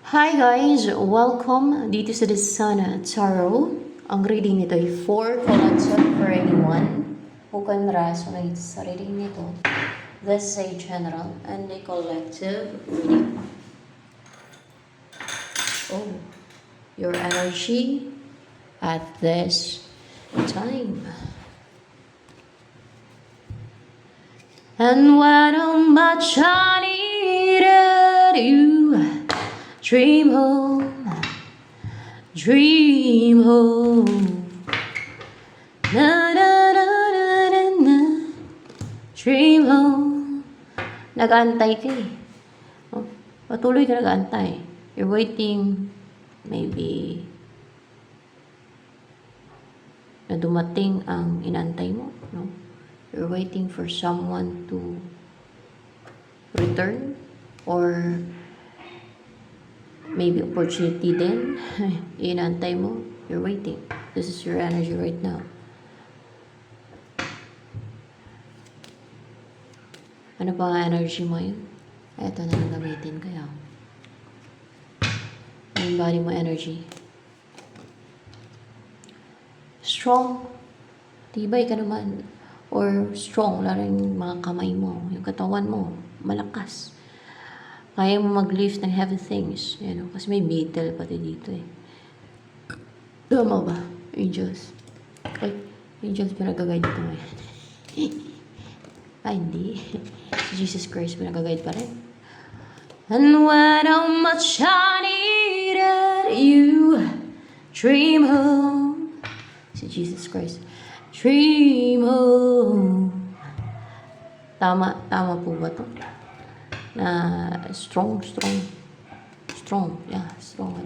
Hi guys! Welcome dito sa The Sun Tarot. Ang reading nito ay 4 collection for anyone who can resonate sa reading nito. This is a general and a collective reading. Oh, your energy at this time. And when much I needed you, dream home, na na na na na na, dream home. Nag-aantay ka eh. Oh, patuloy ka nag-aantay. You're waiting, maybe, na dumating ang inantay mo, no? You're waiting for someone to return or maybe opportunity din. Inantay mo. You're waiting. This is your energy right now. Ano pa nga energy mo yun? Ito na lang gamitin kaya. Yung body mo energy. Strong. Tibay ka naman. Or strong, lalo yung mga kamay mo, yung katawan mo, malakas. Kaya mo mag-lift ng heavy things. You know, kasi may beetle pati dito eh. Tama ba? Angels. Ay, angels pinag-guide ko ngayon. Ay, hindi. Si Jesus Christ pinag-guide pa rin. And when how much I needed you, dream home. Si Jesus Christ. Dream home. Tama po ba to? Na strong. Yeah, strong.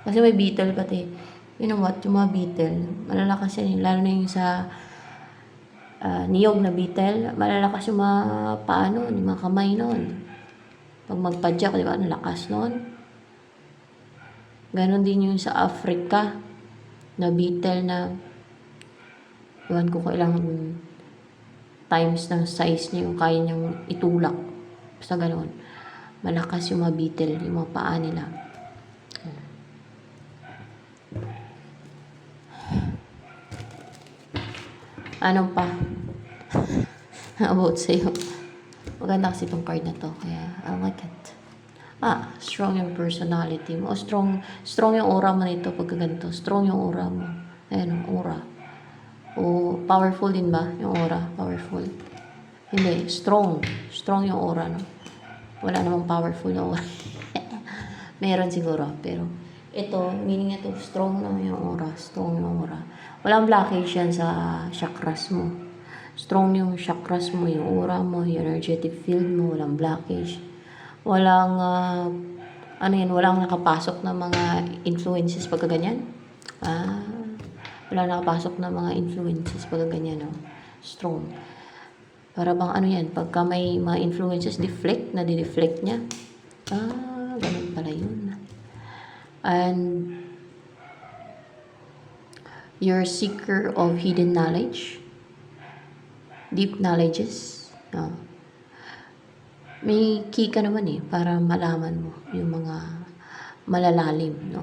Kasi may beetle pati. You know what? Yung mga beetle, malalakas yan. Lalo na yung sa niyog na beetle, malalakas yung mga paa nun, yung mga kamay nun. Pag magpadyak, di ba? Nalakas nun. Ganon din yung sa Africa na beetle na iwan ko ilang times ng size niya yung kaya niyang itulak. Basta ganoon. Malakas yung mga beetle, yung mga paa nila. Ano pa? About sa'yo. Maganda kasi itong card na to. Kaya, I like it. Strong yung personality mo. Strong yung aura mo nito pagka ganito. Strong yung aura mo. Ayan, aura. O, powerful din ba? Yung aura, powerful. Hindi, strong. Strong yung aura, no? Wala namang powerful na aura. Meron siguro, pero ito, meaning ito, strong na yung aura. Strong yung aura. Walang blockage yan sa chakras mo. Strong yung chakras mo, yung aura mo, yung energetic field mo, walang blockage. Walang, walang nakapasok na mga influences pagka ganyan. Wala nakapasok na mga influences pagka ganyan, no? Strong. Para bang yan, pagka may mga influences, di-deflect niya. Ganun pala yun. And you're a seeker of hidden knowledge, deep knowledges. May key ka naman para malaman mo yung mga malalalim, no?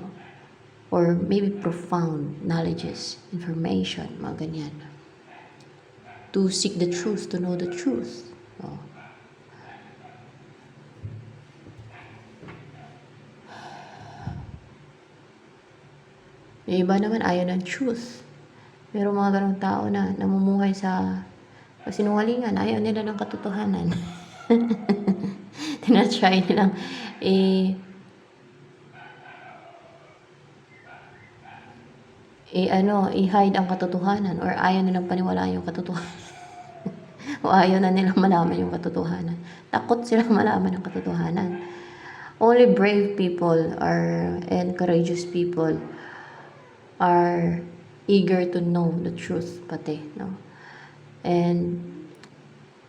Or maybe profound knowledges, information, mga ganyan. To seek the truth, to know the truth. Yung iba naman ayaw ng truth. Pero mga ganong tao na namumuhay sa kasinungalingan, ayaw nila ng katotohanan. Tinatry nilang i-hide ang katotohanan or ayaw nilang paniwalaan yung katotohanan. O ayaw na nilang malaman yung katotohanan. Takot silang malaman yung katotohanan. Only brave people and courageous people are eager to know the truth pati, no? And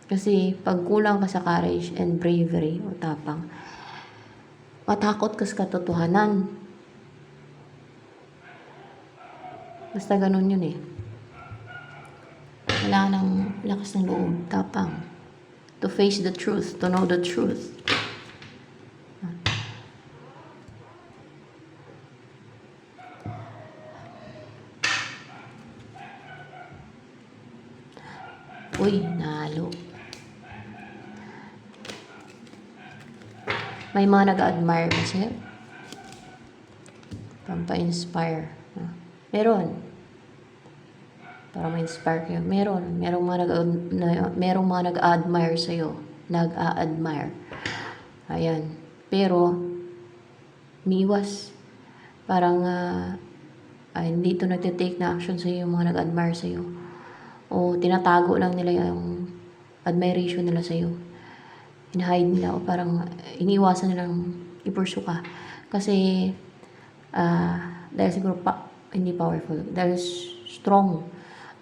kasi pag kulang ka sa courage and bravery o tapang, matakot ka sa katotohanan. Basta ganun yun Wala nang lakas ng loob, tapang. To face the truth, to know the truth. Uy, nalo. May mga nag-admire ba sa'yo? Pampa-inspire. Meron. Para ma-inspire kayo. Meron. Merong mga nag-admire sa'yo. Nag-a-admire. Ayan. Pero, miwas. Parang, hindi ito nagtitake na action sa'yo yung mga nag-admire sa'yo. O tinatago lang nila yung admiration nila sa'yo. Hinahide nila o parang iniiwasan nilang i-pursue ka. Kasi, dahil siguro hindi powerful. Dahil strong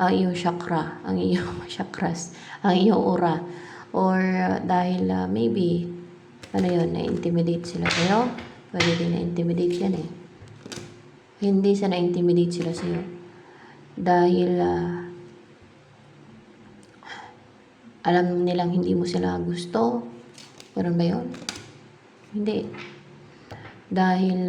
ang iyong chakra, ang iyong chakras, ang iyong aura. Or dahil maybe, na-intimidate sila sa'yo. Pwede din na-intimidate yan eh. Hindi sa na-intimidate sila sa'yo. Dahil, alam nilang hindi mo sila gusto. Ganun ba yun? Hindi. Dahil,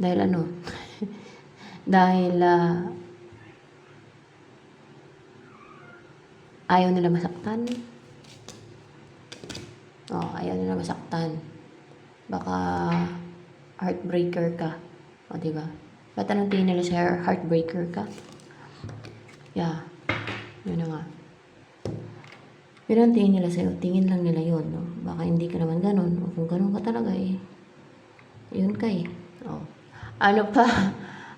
dahil ano? Dahil, ayaw nila masaktan. Ayaw nila masaktan. Baka, heartbreaker ka. Diba? Ba't anong tingin nila sa heartbreaker ka? Yeah. Yun na nga. Yun ang tingin nila sa'yo. Tingin lang nila yun. No? Baka hindi ka naman ganun. O kung ganun ka talaga eh. Yun ka eh. Ano pa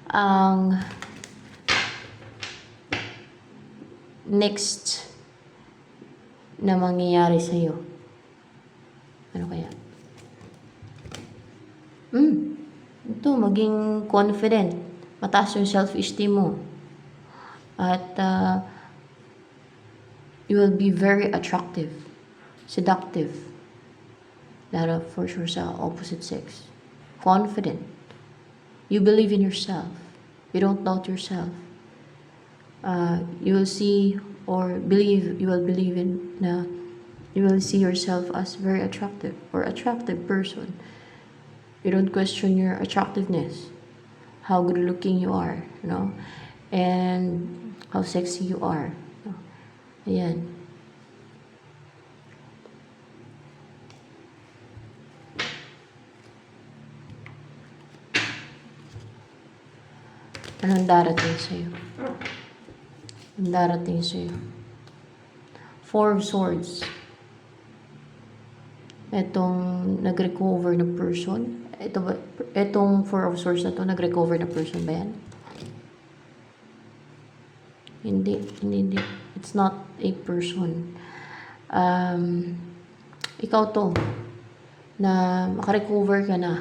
ang next na mangyayari sa'yo? Ano kaya? Ito, maging confident. Mataas yung self-esteem mo. At you will be very attractive, seductive. Lalo for sure sa opposite sex. Confident. You believe in yourself. You don't doubt yourself. You will see or believe, you will believe in na you will see yourself as very attractive or attractive person. You don't question your attractiveness, how good looking you are, and how sexy you are. Ayan. Anong darating sa'yo? Anong darating sa'yo? Four of Swords. Itong nag-recover na person. Itong Four of Swords na to, nag-recover na person ba yan? Hindi. It's not a person. Ikaw to, na makarecover ka na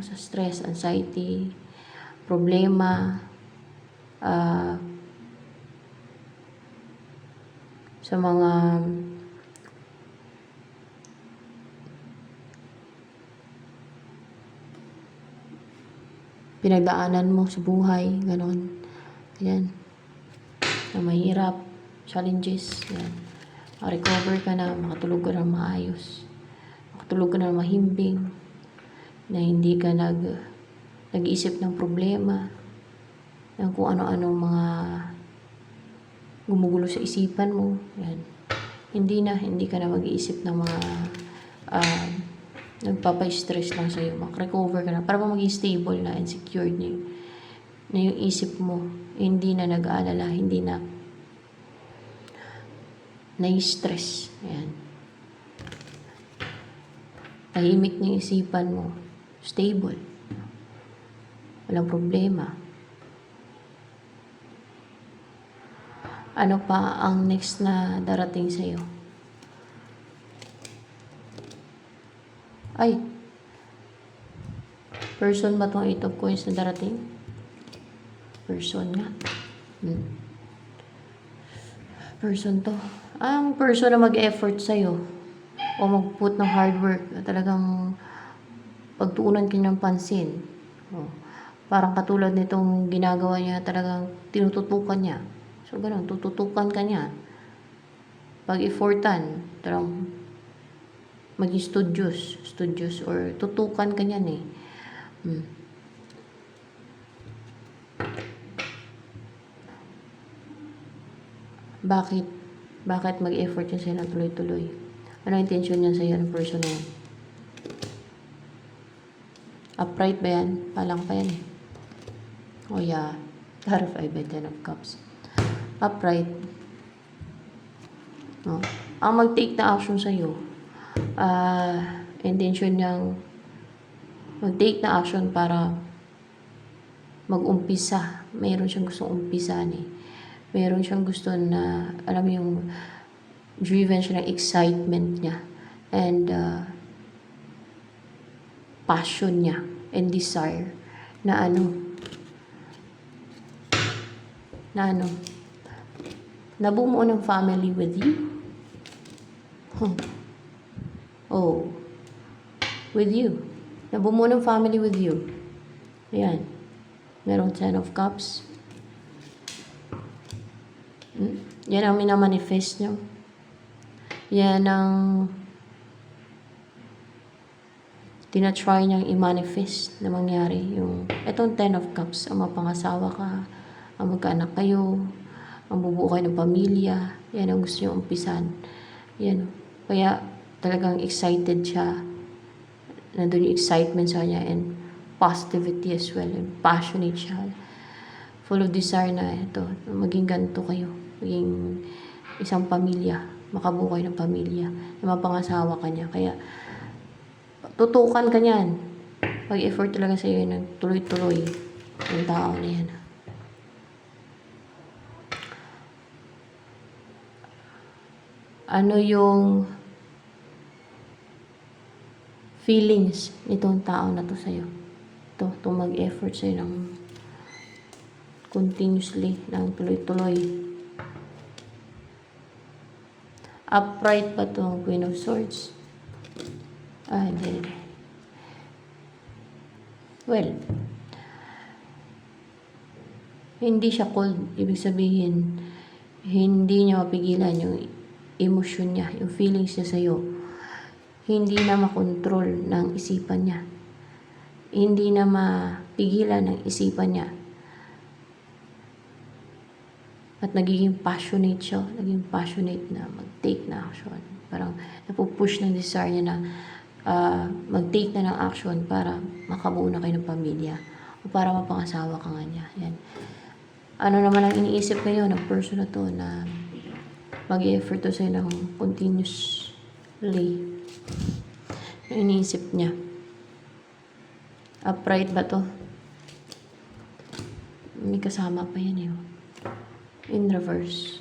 sa stress, anxiety, problema, sa mga pinagdaanan mo sa buhay, ganon. Yan. Na mahirap, challenges, yan. Recover ka na, makatulog ka na maayos. Makatulog ka na mahimbing, na hindi ka nag-iisip ng problema, ng kung ano-anong mga gumugulo sa isipan mo. Yan. Hindi ka na mag-iisip ng mga nagpapa-stress lang sa'yo. Mag-recover ka na para maging stable na and secured na yung isip mo. Hindi na nag-aalala, hindi na nai-stress. Yan. Tahimik na yung isipan mo. Stable. Walang problema. Ano pa ang next na darating sa'yo? Ay, person ba itong 8 of coins na darating? Person nga. Person to. Ang person na mag-effort sa'yo o mag-put ng hard work na talagang pagtuunan ka ng pansin. Parang katulad nitong ginagawa niya, talagang tinututukan niya. So, ganun, tututukan ka niya. Pag-effortan, talagang maging studious or tutukan ka niyan eh. Bakit? Bakit mag-effort yun sa'yo ng tuloy-tuloy? Ano ang intention niya sa'yo ng person na yan? Upright ba yan? Palang pa yan eh. Oh yeah. Clarify by 10 of Cups. Upright. No? Ang mag-take na action sa'yo, intention niyang mag-take na action para mag-umpisa. Mayroon siyang gustong umpisan eh. Mayroon siyang gusto na, alam mo yung driven siya ng excitement niya and passion niya and desire na nabumuo ng family with you. Oh, with you. Nabumuo ng family with you. Ayan. Merong 10 of Cups. Yan ang minamanifest nyo. Yan ang tinatry niyang i-manifest na mangyari. Yung, etong 10 of Cups, ang mapangasawa ka, ang magkaanak kayo, ang bubuo kayo ng pamilya. Yan ang gusto niyong umpisan. Yan. Kaya talagang excited siya. Nandun yung excitement sa kanya and positivity as well. And passionate siya. Full of desire na ito. Maging ganito kayo. Maging isang pamilya. Makabuo kayo ng pamilya. Na mapangasawa ka niya. Kaya tutukan ka niyan. Pag-effort talaga sa iyo ng tuloy-tuloy. Yung tao na yan. Ano yung feelings nitong tao na to sa'yo? Itong mag-effort sa'yo ng continuously, ng tuloy-tuloy. Upright pa itong Queen of Swords? Hindi. Well, hindi siya cold. Ibig sabihin, hindi niya mapigilan yung emosyon niya, yung feelings niya sa'yo. Hindi na makontrol ng isipan niya. Hindi na mapigilan ng isipan niya. At nagiging passionate siya. Naging passionate na mag-take na action. Parang napupush ng desire niya na mag-take na ng action para makabuo na kayo ng pamilya. O para mapangasawa ka nga niya. Yan. Ano naman ang iniisip ngayon ng person na to na mag-effort to sa'yo ng continuously. Yung iniisip niya. Upright ba to? May kasama pa yan eh. In reverse.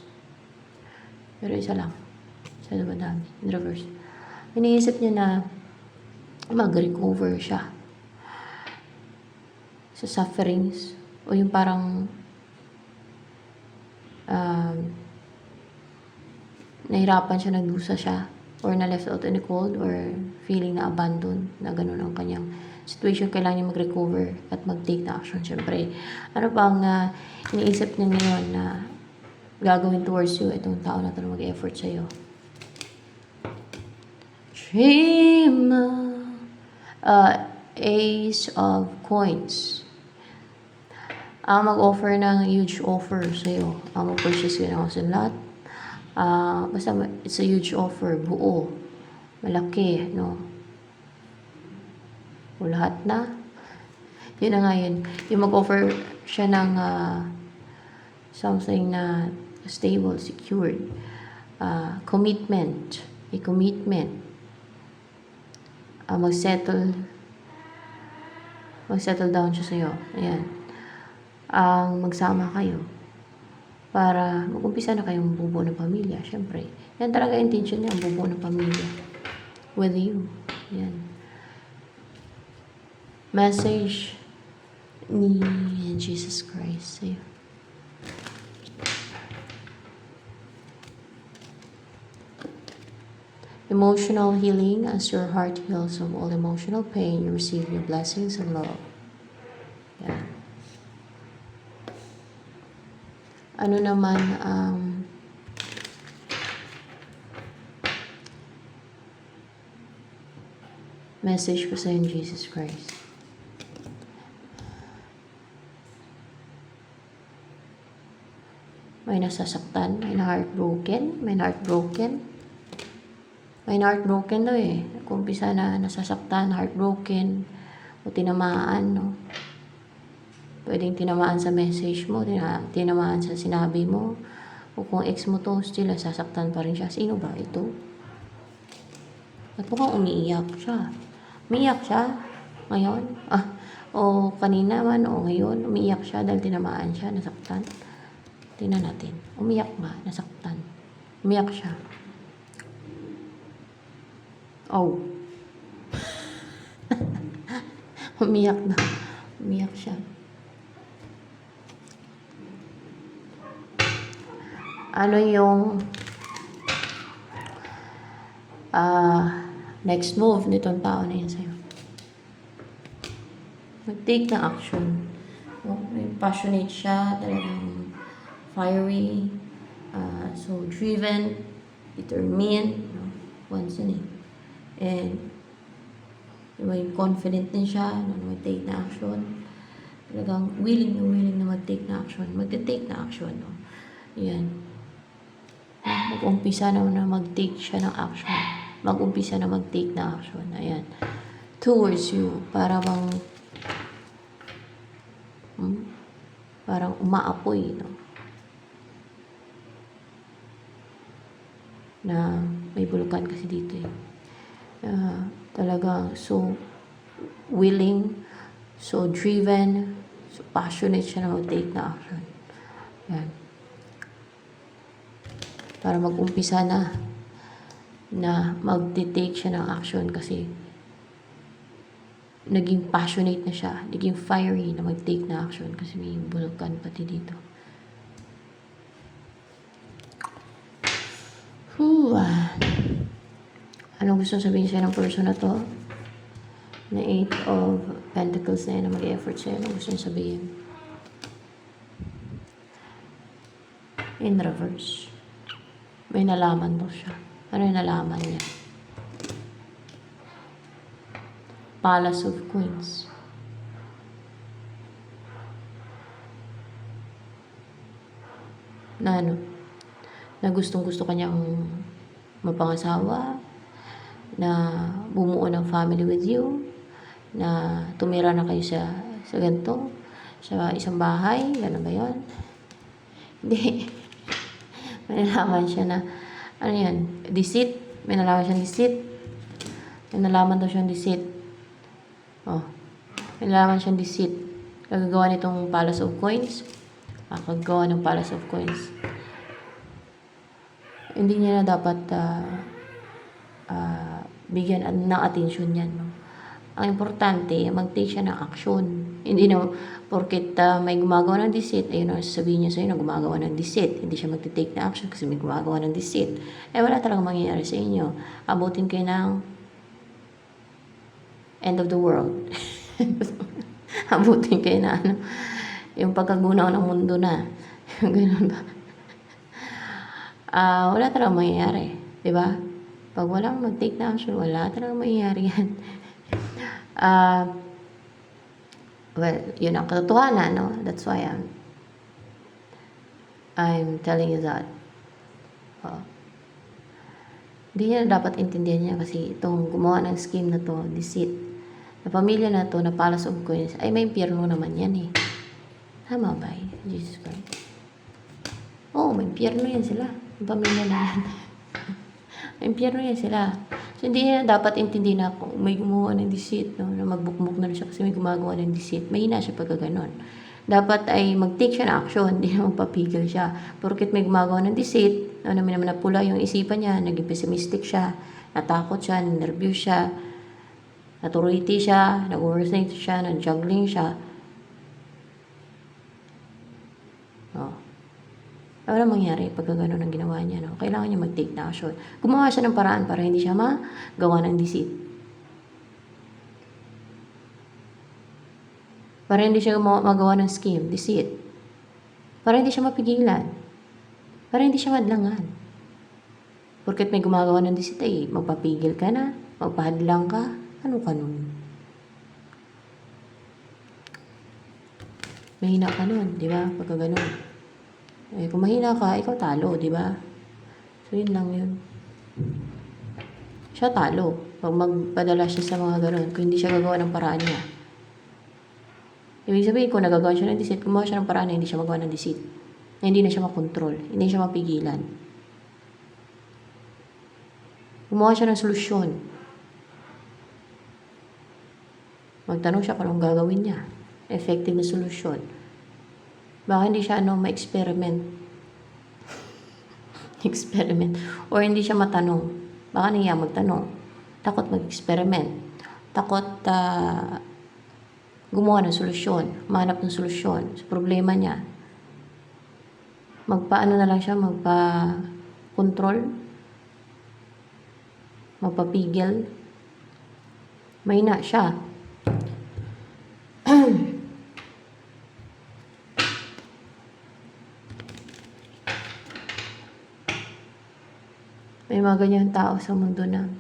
Pero isa lang. Isa na madami. In reverse. Iniisip niya na mag-recover siya sa sufferings o yung parang nahirapan siya, nagdusa siya or na-left out in the cold or feeling na abandoned na ganun ang kanyang situation. Kailangan niya mag-recover at mag-take na action. Siyempre, ano bang iniisip niya ngayon na gagawin towards you itong tao na ito na mag-effort sa'yo? Dreamer. Ace of Coins. Ang mag-offer ng huge offer sa'yo. Ang mag-purchase yun ng house and lot. Basta it's a huge offer. Buo. Malaki, no? O lahat na. Yun na nga yun. Yung mag-offer siya ng something na stable, secured. Commitment. A commitment. Mag-settle down siya sa'yo. Ayan. Magsama kayo para mag-umpisa na kayong bubuo ng pamilya. Siyempre, yan talaga intention niya, bubuo ng pamilya with you. Yan. Message ni Jesus Christ sa'yo. Emotional healing. As your heart heals of all emotional pain, you receive your blessings and love. Yan. Ano naman ang message ko sa Jesus Christ? May nasasaktan, may na-heartbroken, may na-heartbroken. May na-heartbroken daw eh. Kung umpisa na nasasaktan, heartbroken, o tinamaan, no? Pwedeng tinamaan sa message mo, tinamaan sa sinabi mo, o kung ex mo to, still nasasaktan pa rin siya. Sino ba ito? At mukhang umiiyak siya. Umiiyak siya ngayon. O kanina man, o ngayon, umiiyak siya dahil tinamaan siya, nasaktan. Tingnan natin. Umiyak nga, nasaktan. Umiyak siya. Oh. Umiyak na. Umiyak siya. Ano yung next move nitong tao na yun sa'yo? Mag-take ng action. No? Passionate siya, talagang fiery, so driven, determined, no? Once yun eh. And may confident din siya, no? Mag-take na action. Talagang willing na mag-take na action. Mag-take na action, no? Yan. Mag-umpisa na mag-take siya ng action. Mag-umpisa na mag-take na action. Ayan. Towards you. Para bang parang umaapoy, no? Na may bulkan kasi dito eh. Talagang so willing, so driven, so passionate siya na mag-take na action. Yan. Para mag-umpisa na mag-take siya ng action kasi naging passionate na siya, naging fiery na mag-take na action kasi may bulkan pati dito. Ano gusto sabihin siya ng person na to? Na 8 of Pentacles na yun, na mag-effort siya. Ano gusto niya sabihin? In reverse. May nalaman daw siya. Ano yung nalaman niya? Palace of Queens. Na ano? Na gustong-gusto kanyang mapangasawa, na bumuo ng family with you, na tumira na kayo sa ganito, sa isang bahay, gano'n ba yun? Hindi. May nalaman siya na, ano yan, deceit. May nalaman siyang deceit. May nalaman daw siyang deceit. Oh. May nalaman siyang deceit. Kagagawa nitong Palace of Coins. Kagagawa ng Palace of Coins. Hindi niya na dapat bigyan ng atensyon yan. No? Ang importante, mag-take siya ng action. Hindi na, porket may gumagawa ng deceit, ayun ang sasabihin niya sa'yo na gumagawa ng deceit. Hindi siya mag-take na action kasi may gumagawa ng deceit. Wala talagang mangyayari sa inyo. Abutin kayo ng end of the world. Abutin kayo na yung pagkagunaw ng mundo na. Ganun ba? Wala talagang mangyayari. Diba? Pag walang mag-take na action, wala talagang mangyayari yan. Well, yun ang katotohanan, no? That's why I'm telling you that. Hindi niya dapat intindihan niya kasi itong gumawa ng scheme na to, deceit, na pamilya na to, na Palace of Coins, ay may impyerno naman yan eh. Tama ba eh? Jesus Christ. Oo, may impyerno yan sila. Yung pamilya na yan. May impyerno yan sila. So, hindi niya dapat intindihin na kung may gumawa ng deceit, no? Na magbukmuk na siya kasi may gumagawa ng deceit. Mahina siya pagka ganon. Dapat ay mag-take siya ng action, hindi na magpapigil siya. Porket may gumagawa ng deceit, naman napula yung isipan niya, naging pessimistic siya, natakot siya, nervous siya, naturiti siya, nag-overthink siya, nag-juggling siya. Ano mangyari pagka gano'n ang ginawa niya, no? Kailangan niya mag-take na action. Gumawa siya ng paraan para hindi siya magawa ng deceit. Para hindi siya magawa ng scheme, deceit. Para hindi siya mapigilan. Para hindi siya madlangan. Porket may gumagawa ng deceit, ay magpapigil ka na, magpahadlang ka, ano ka nun? Mahina ka nun, di ba? Pagka gano'n. Eh, kung mahina ka, ikaw talo, di ba? So, yun lang yun. Siya talo. Pag magpadala siya sa mga ganun, kung hindi siya gagawa ng paraan niya. Ibig sabihin, kung nagagawa siya ng deceit, gumawa siya ng paraan na hindi siya magawa ng deceit. Na hindi na siya makontrol, hindi siya mapigilan. Gumawa siya ng solusyon. Magtanong siya kung anong gagawin niya. Effective na solusyon. Baka hindi siya ma-experiment. Experiment. Or hindi siya matanong. Baka niya magtanong. Takot mag-experiment. Takot gumawa ng solusyon. Mahanap ng solusyon sa problema niya. Magpaano na lang siya, magpa-control. Magpapigil. Mahina siya. May mga ganyan tao sa mundo na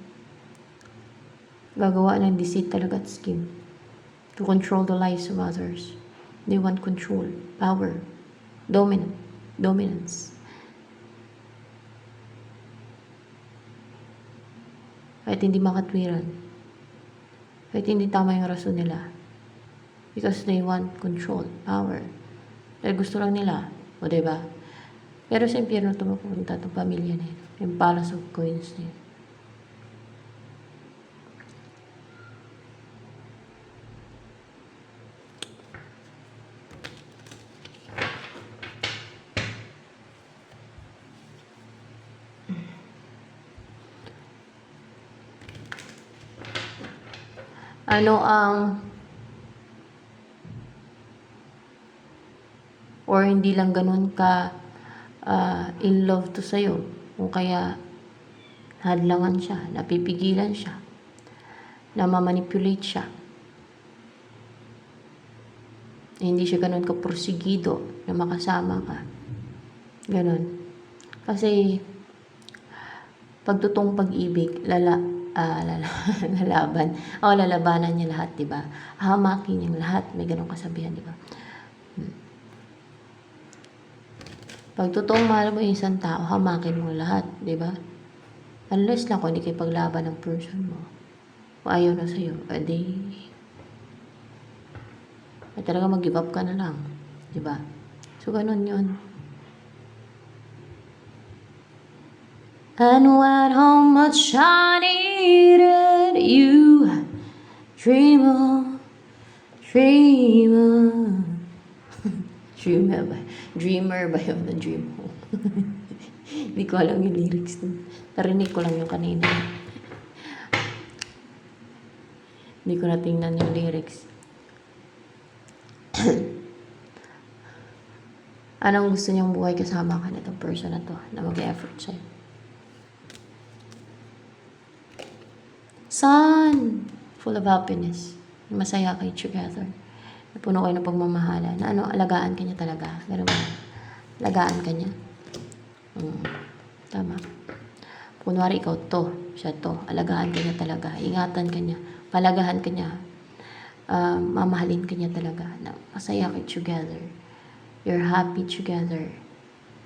gagawa ng deceit talaga at scheme to control the lives of others. They want control, power, dominance. Kahit hindi makatwiran. Kahit hindi tama yung rason nila. Because they want control, power. Dahil gusto lang nila. O diba? Pero sa impyerno tumupunta itong pamilya na yun. Yung Palace of Coins na yun. Ano ang or hindi lang ganun ka in love to sa'yo, kung kaya hadlangan siya, napipigilan siya, namamanipulate siya, hindi siya ganun kaporsigido na makasama ka. Ganun. Kasi pagtutong pag-ibig, lalaban. Lalabanan niya lahat, di ba? Hamakin niyang lahat. May ganong kasabihan, di ba? Pag totoong mahal mo yung isang tao, hamakin mo lahat, di ba? Unless lang kung hindi kayo paglaban ng person mo. Kung ayaw na sa'yo, edi ay talaga mag-give up ka na lang, di ba? So, ganun yun. And when how much I needed you, dreamer. Dreamer ba yun? Na dream home. Hindi ko alam yung lyrics nun. Narinig ko lang yung kanina. Hindi ko natingnan yung lyrics. Anong gusto niyang buhay kasama ka na itong person na to na mag-effort sa'yo? Sun! Full of happiness. Masaya kayo together. Puno kayo ng pagmamahala. Na alagaan ka niya talaga. Ganun ba? Alagaan ka niya. Tama. Kunwari ikaw to, siya to. Alagaan ka niya talaga. Ingatan ka niya. Palagahan ka niya. Mamahalin ka niya talaga. Na masaya kayo together. You're happy together.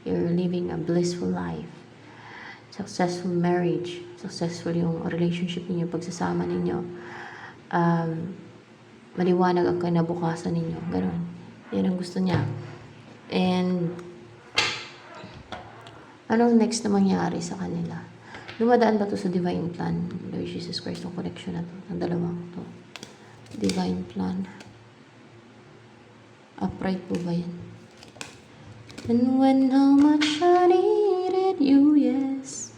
You're living a blissful life. Successful marriage, successful yung relationship ninyo, pagsasama ninyo, maliwanag ang kinabukasan ninyo, gano'n. Yan ang gusto niya. And, anong next na mangyari sa kanila? Dumadaan ba to sa divine plan? Lord Jesus Christ, yung connection na to, ang dalawang to. Divine plan. Upright po ba yan? And when how much I needed you, yes.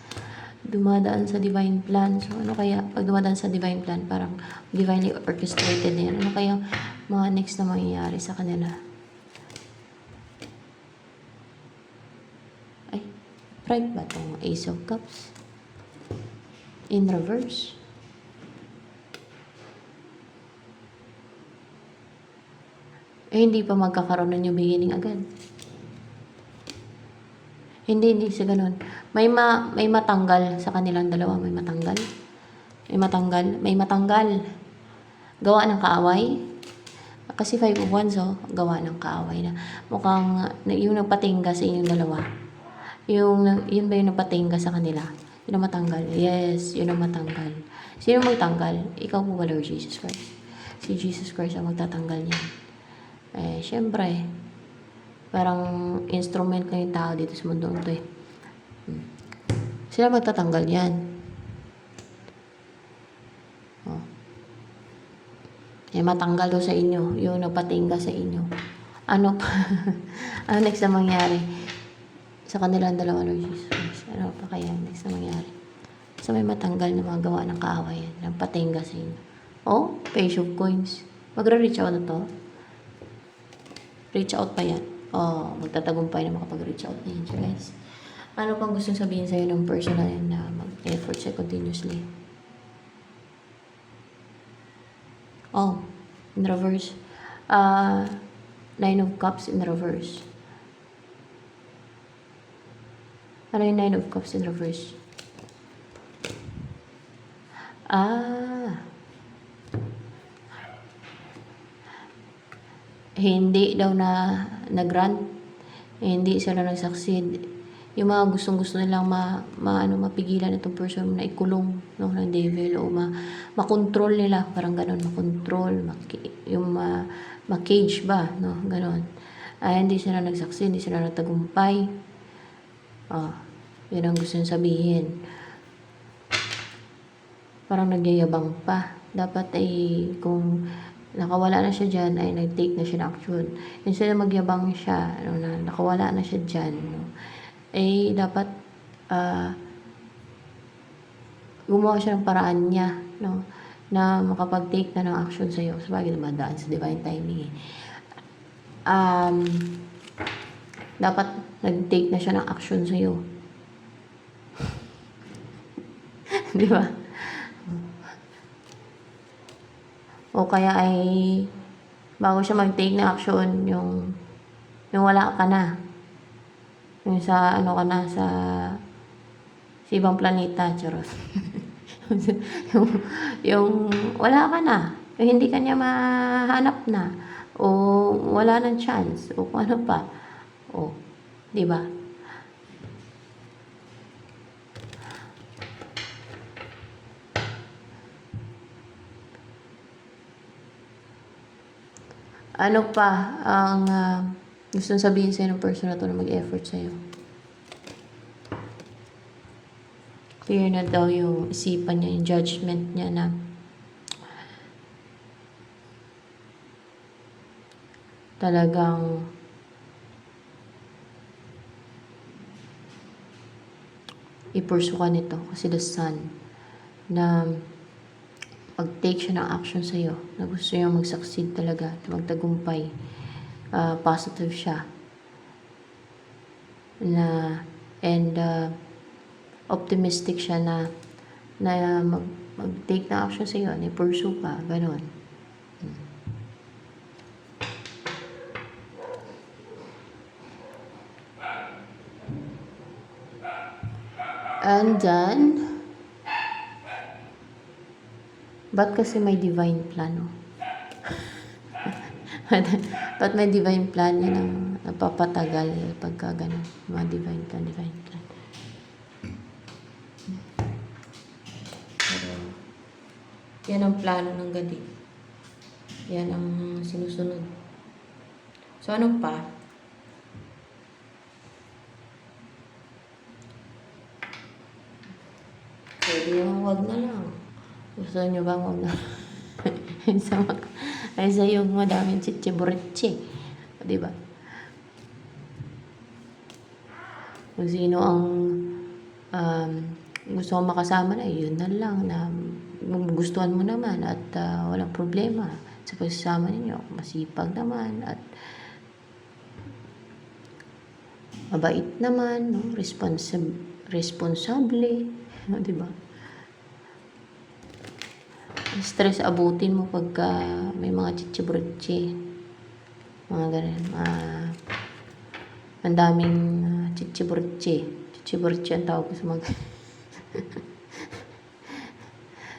Dumadaan sa divine plan. So, ano kaya, pag dumadaan sa divine plan, parang divinely orchestrated na yan. Ano kaya mga next na mangyayari sa kanila? Ay, right ba itong Ace of Cups? In reverse. Hindi pa magkakaroon ng new beginning agad. Hindi siya ganun. May matanggal sa kanilang dalawa. May matanggal. Gawa ng kaaway. Kasi 5 of Wands, gawa ng kaaway na. Mukhang yung nagpatingga sa inyong dalawa. Yun ba yung nagpatingga sa kanila? Yun ang matanggal. Yes, yun ang matanggal. Sino magtanggal? Ikaw po ba, Lord Jesus Christ? Si Jesus Christ ang magtatanggal niyan. Syempre, parang instrument na yung tao dito sa mundo ito eh. Sila magtatanggal yan. Matanggal daw sa inyo. Yung nagpatingga sa inyo. Ano pa? Ano next na mangyari? Sa kanilang dalawa, Lord Jesus Christ. Ano pa kaya next na mangyari? So may matanggal na mga gawa ng kaaway yan. Nagpatingga sa inyo. Page of Coins. Magre-reach out na to. Reach out pa yan. Magtatagumpay na makapag-reach out na yan siya, guys. Ano pang gusto sabihin sa'yo ng person na yan na mag-effort siya continuously? In reverse. 9 of Cups in reverse. Ano yung 9 of Cups in reverse? Hindi daw na-grant. Hindi sila nag-succeed. Yung mga gustong-gusto nilang mapigilan itong person na ikulong ng devil o makontrol nila, parang ganon, makontrol, ma-cage ba, no, ganon. Hindi sila nag-succeed, hindi sila nagtagumpay. Yun ang gusto sabihin. Parang nagyayabang pa. Dapat kung nakawala na siya dyan, ay nag-take na siya ng action. Instead na magyabang siya, na nakawala na siya dyan, no, dapat gumawa siya ng paraan niya, no, na makapag-take na ng action sa'yo. Sabagay dumadaan sa divine timing dapat nag-take na siya ng action sa'yo. Di ba? O kaya bago siya mag-take ng action, yung wala ka na. Yung sa sa ibang planeta, charot. yung wala ka na, yung hindi ka niya mahanap na, o wala nang chance, o kung ano pa. Di ba? Ano pa ang gusto sabihin sa'yo ng person na to na mag-effort sa'yo? Clear na daw yung isipan niya, yung judgment niya na talagang i-pursue ka nito kasi the sun na mag-take siya ng action sa'yo, na gusto niya mag-succeed talaga, na magtagumpay, positive siya, and optimistic siya na mag-take ng action sa'yo, na i-pursue ka, ganon. And then, ba't kasi may divine plan, no? Ba't may divine plan yan ang napapatagal pagka ganun? Mga divine plan. Pero, yan ang plano ng gadi. Yan ang sinusunod. So, ano pa? Pwede yung wag na lang. Gusto nyo bang wag na? Ay sa yung madaming chichiburitsi. Diba? Kung sino ang gusto kong makasama na, yun na lang na gustuhan mo naman at walang problema sa pagsasama ninyo. Masipag naman at mabait naman, no? Responsable, no? Diba? Stress abutin mo pagka may mga chichiburitsi, mga ganun, ang daming chichiburitsi ang tawag ko sa mga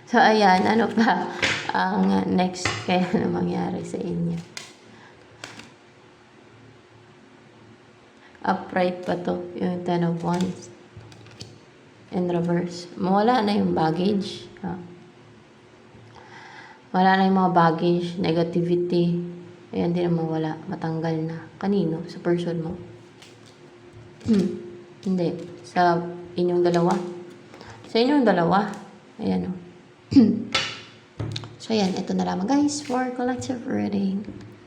so ayan, ano pa ang next kaya na mangyari sa inyo? Upright pa to. Yung 10 of Wands. In reverse. Mawala na yung baggage. Wala na yung mga baggage, negativity. Ayan, di na mawala. Matanggal na. Kanino? Sa person mo? Hindi. Sa inyong dalawa. Sa inyong dalawa. Ayan o. So, ayan. Ito na lamang guys for collective reading.